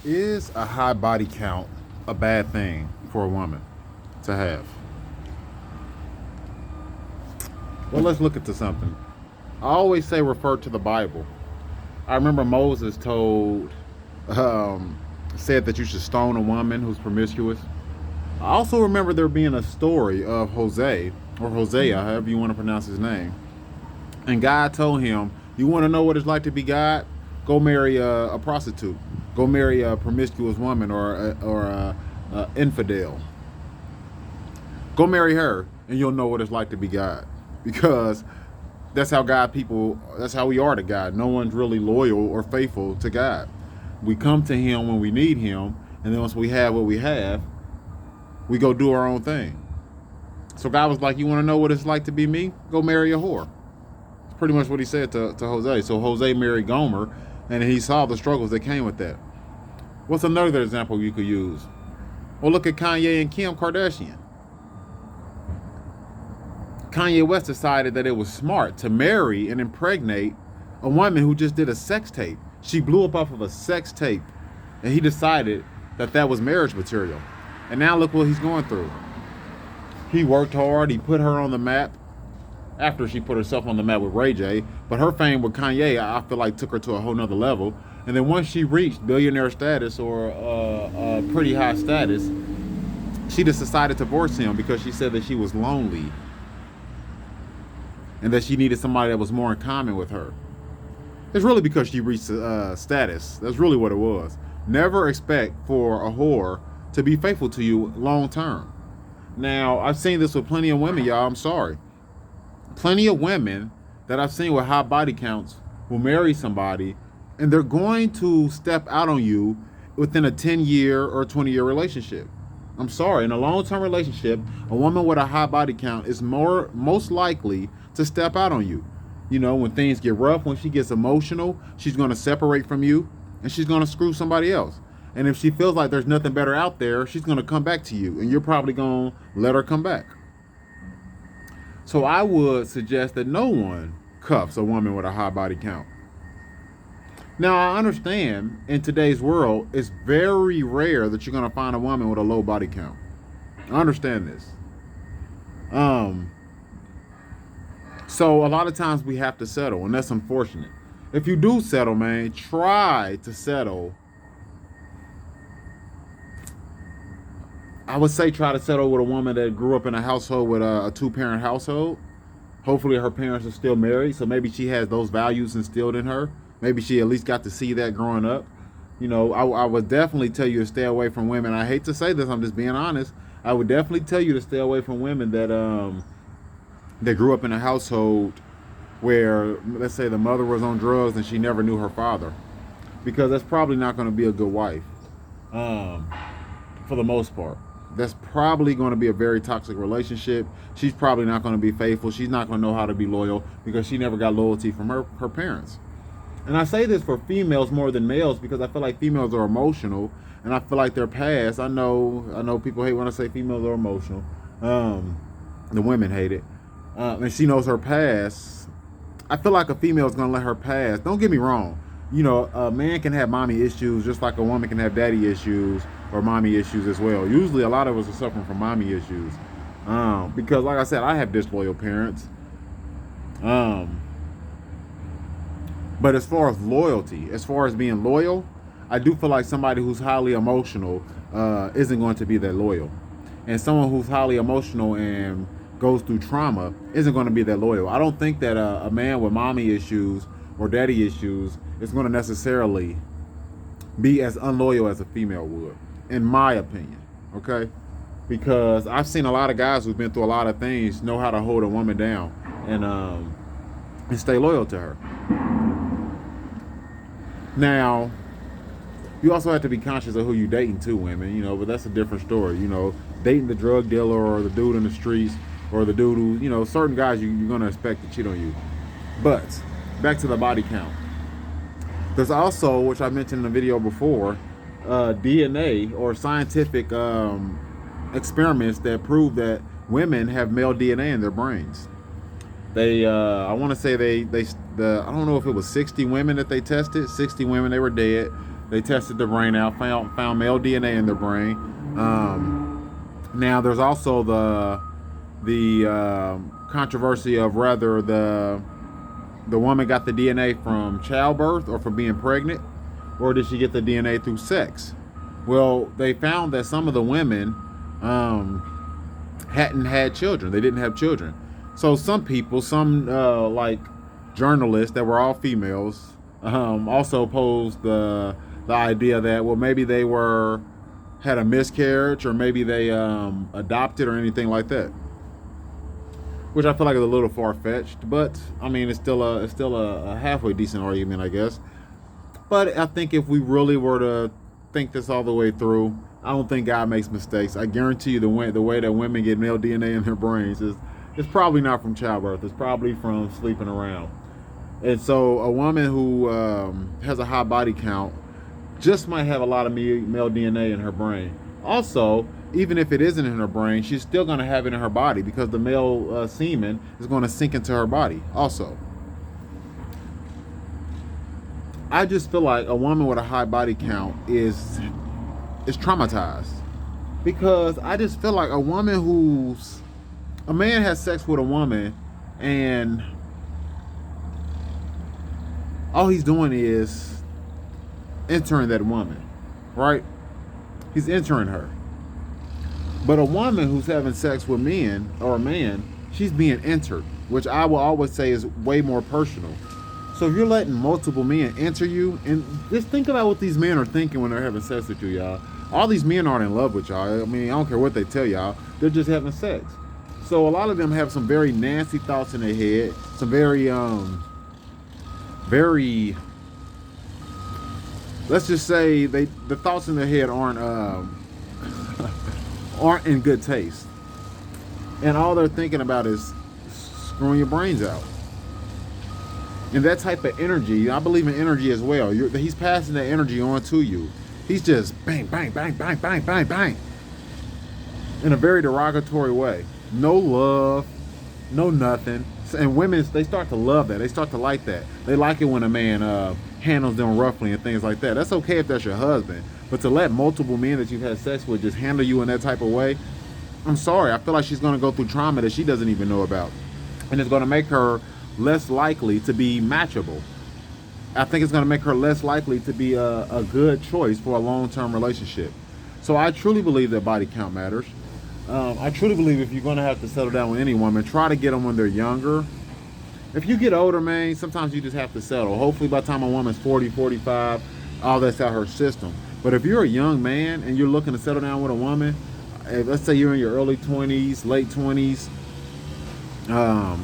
Is a high body count a bad thing for a woman to have? Well, let's look into something. I always say refer to the Bible. I remember Moses um, said that you should stone a woman who's promiscuous. I also remember there being a story of Jose, or Hosea, however you want to pronounce his name. And God told him, "You want to know what it's like to be God? Go marry a prostitute. Go marry a promiscuous woman or a infidel. Go marry her, and you'll know what it's like to be God." Because that's how God people. That's how we are to God. No one's really loyal or faithful to God. We come to Him when we need Him, and then once we have what we have, we go do our own thing. So God was like, "You want to know what it's like to be me? Go marry a whore." It's pretty much what He said to Jose. So Jose married Gomer, and he saw the struggles that came with that. What's another example you could use? Well, look at Kanye and Kim Kardashian. Kanye West decided that it was smart to marry and impregnate a woman who just did a sex tape. She blew up off of a sex tape, and he decided that that was marriage material. And now look what he's going through. He worked hard. He put her on the map after she put herself on the map with Ray J. But her fame with Kanye, I feel like, took her to a whole nother level. And then once she reached billionaire status or pretty high status, she just decided to divorce him because she said that she was lonely and that she needed somebody that was more in common with her. It's really because she reached status. That's really what it was. Never expect for a whore to be faithful to you long term. Now, I've seen this with plenty of women, y'all. I'm sorry. Plenty of women that I've seen with high body counts will marry somebody and they're going to step out on you within a 10-year or 20-year relationship. I'm sorry. In a long-term relationship, a woman with a high body count is most likely to step out on you. You know, when things get rough, when she gets emotional, she's going to separate from you and she's going to screw somebody else. And if she feels like there's nothing better out there, she's going to come back to you and you're probably going to let her come back. So I would suggest that no one cuffs a woman with a high body count. Now, I understand in today's world, it's very rare that you're going to find a woman with a low body count. I understand this. So a lot of times we have to settle, and that's unfortunate. If you do settle, man, try to settle. I would say try to settle with a woman that grew up in a household with a two-parent household. Hopefully her parents are still married, so maybe she has those values instilled in her. Maybe she at least got to see that growing up. You know, I would definitely tell you to stay away from women. I hate to say this, I'm just being honest. I would definitely tell you to stay away from women that grew up in a household where, let's say, the mother was on drugs and she never knew her father, because that's probably not going to be a good wife, for the most part. That's probably going to be a very toxic relationship. She's probably not going to be faithful. She's not going to know how to be loyal because she never got loyalty from her parents. And I say this for females more than males because I feel like females are emotional, and I feel like they're past. I know people hate when I say females are emotional. The women hate it. And she knows her past. I feel like a female is going to let her pass. Don't get me wrong. You know, a man can have mommy issues just like a woman can have daddy issues or mommy issues as well. Usually a lot of us are suffering from mommy issues. Because like I said, I have disloyal parents. But as far as loyalty, as far as being loyal, I do feel like somebody who's highly emotional isn't going to be that loyal. And someone who's highly emotional and goes through trauma isn't going to be that loyal. I don't think that a man with mommy issues or daddy issues is going to necessarily be as unloyal as a female would, in my opinion, okay? Because I've seen a lot of guys who've been through a lot of things know how to hold a woman down and stay loyal to her. Now, you also have to be conscious of who you're dating too, women, you know, but that's a different story. You know, dating the drug dealer or the dude in the streets or the dude who, you know, certain guys you're going to expect to cheat on you. But back to the body count. There's also, which I mentioned in the video before, DNA or scientific experiments that prove that women have male DNA in their brains. They, I want to say I don't know if it was 60 women that they tested. 60 women, they were dead. They tested the brain out, found male DNA in their brain. Now there's also the controversy of whether the woman got the DNA from childbirth or from being pregnant, or did she get the DNA through sex? Well, they found that some of the women hadn't had children. They didn't have children. So some people, some like journalists that were all females, also posed the idea that, well, maybe they had a miscarriage, or maybe they adopted or anything like that, which I feel like is a little far-fetched, but I mean it's still a halfway decent argument, I guess. But I think if we really were to think this all the way through, I don't think God makes mistakes. I guarantee you the way that women get male DNA in their brains is it's probably not from childbirth. It's probably from sleeping around. And so a woman who has a high body count just might have a lot of male DNA in her brain. Also, even if it isn't in her brain, she's still going to have it in her body, because the male semen is going to sink into her body also. I just feel like a woman with a high body count is traumatized, because I just feel like a man has sex with a woman, and all he's doing is entering that woman, right? He's entering her. But a woman who's having sex with men, or a man, she's being entered, which I will always say is way more personal. So if you're letting multiple men enter you, and just think about what these men are thinking when they're having sex with you, y'all. All these men aren't in love with y'all. I mean, I don't care what they tell y'all. They're just having sex. So a lot of them have some very nasty thoughts in their head, some very, let's just say the thoughts in their head aren't in good taste, and all they're thinking about is screwing your brains out. And that type of energy, I believe in energy as well. He's passing that energy on to you. He's just bang, bang, bang, bang, bang, bang, bang, in a very derogatory way. No love, no nothing. And women, they start to love that. They start to like that. They like it when a man handles them roughly and things like that. That's okay if that's your husband. But to let multiple men that you've had sex with just handle you in that type of way, I'm sorry. I feel like she's going to go through trauma that she doesn't even know about. And it's going to make her less likely to be matchable. I think it's going to make her less likely to be a good choice for a long-term relationship. So I truly believe that body count matters. I truly believe if you're going to have to settle down with any woman, try to get them when they're younger. If you get older, man, sometimes you just have to settle. Hopefully by the time a woman's 40, 45, all that's out her system. But if you're a young man and you're looking to settle down with a woman, let's say you're in your early 20s, late 20s,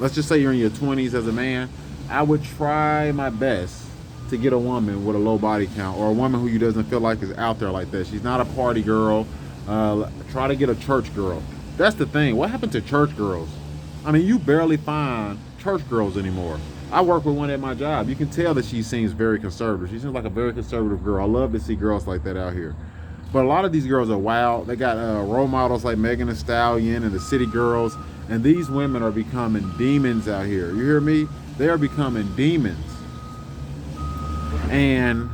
let's just say you're in your 20s as a man, I would try my best to get a woman with a low body count, or a woman who you doesn't feel like is out there like that. She's not a party girl. Try to get a church girl. That's the thing. What happened to church girls? I mean, you barely find church girls anymore. I work with one at my job. You can tell that she seems very conservative. She seems like a very conservative girl. I love to see girls like that out here. But a lot of these girls are wild. They got role models like Megan Thee Stallion and the City Girls. And these women are becoming demons out here. You hear me? They are becoming demons. And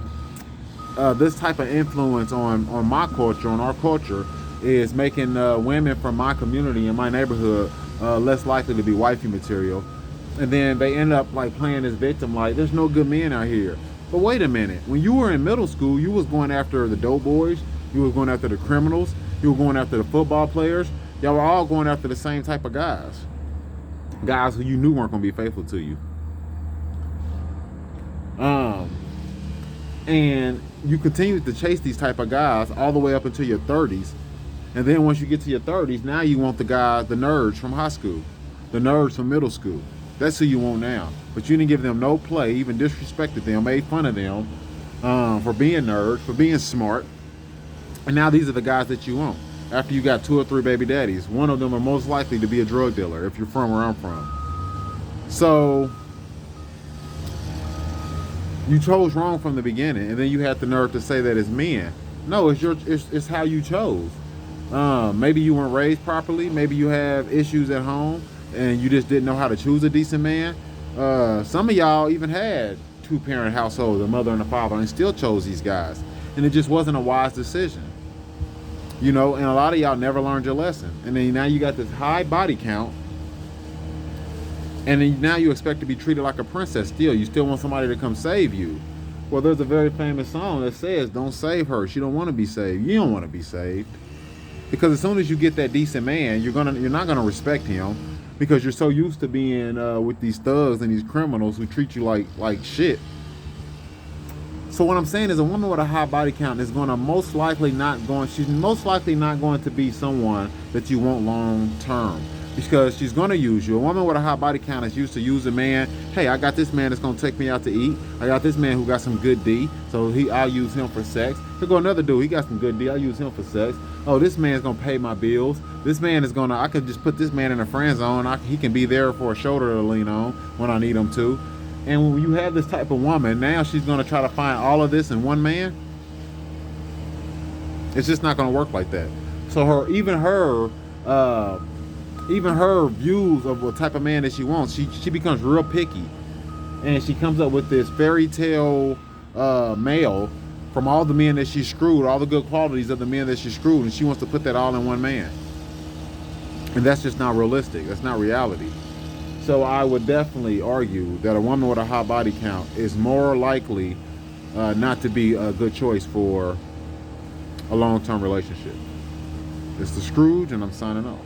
this type of influence on my culture, on our culture, is making women from my community and my neighborhood less likely to be wifey material. And then they end up like playing this victim, like there's no good men out here. But wait a minute, when you were in middle school, you was going after the dope boys, you was going after the criminals, you were going after the football players. Y'all were all going after the same type of guys who you knew weren't going to be faithful to you. And you continue to chase these type of guys all the way up until your 30s. And then once you get to your 30s, now you want the guys, the nerds from high school, the nerds from middle school. That's who you want now. But you didn't give them no play, even disrespected them, made fun of them for being nerds, for being smart. And now these are the guys that you want. After you got 2 or 3 baby daddies, one of them are most likely to be a drug dealer if you're from where I'm from. So you chose wrong from the beginning, and then you had the nerve to say that it's men. No, it's how you chose. Maybe you weren't raised properly. Maybe you have issues at home, and you just didn't know how to choose a decent man. Some of y'all even had 2-parent households, a mother and a father, and still chose these guys. and it just wasn't a wise decision. You know, and a lot of y'all never learned your lesson. And then now you got this high body count, and then now you expect to be treated like a princess still. You still want somebody to come save you. Well, there's a very famous song that says, don't save her. She don't want to be saved. You don't want to be saved. Because as soon as you get that decent man, you're not gonna respect him, because you're so used to being with these thugs and these criminals who treat you like shit. So what I'm saying is, a woman with a high body count is gonna she's most likely not going to be someone that you want long term, because she's gonna use you. A woman with a high body count is used to use a man. Hey, I got this man that's gonna take me out to eat. I got this man who got some good D, so I'll use him for sex. Here go another dude, he got some good D, I'll use him for sex. Oh, this man's gonna pay my bills. This man is I could just put this man in a friend zone. He can be there for a shoulder to lean on when I need him to. And when you have this type of woman, now she's gonna try to find all of this in one man. It's just not gonna work like that. So even her views of what type of man that she wants, she becomes real picky, and she comes up with this fairy tale male from all the men that she screwed, all the good qualities of the men that she screwed, and she wants to put that all in one man. And that's just not realistic. That's not reality. So I would definitely argue that a woman with a high body count is more likely not to be a good choice for a long-term relationship. It's the Scrooge, and I'm signing off.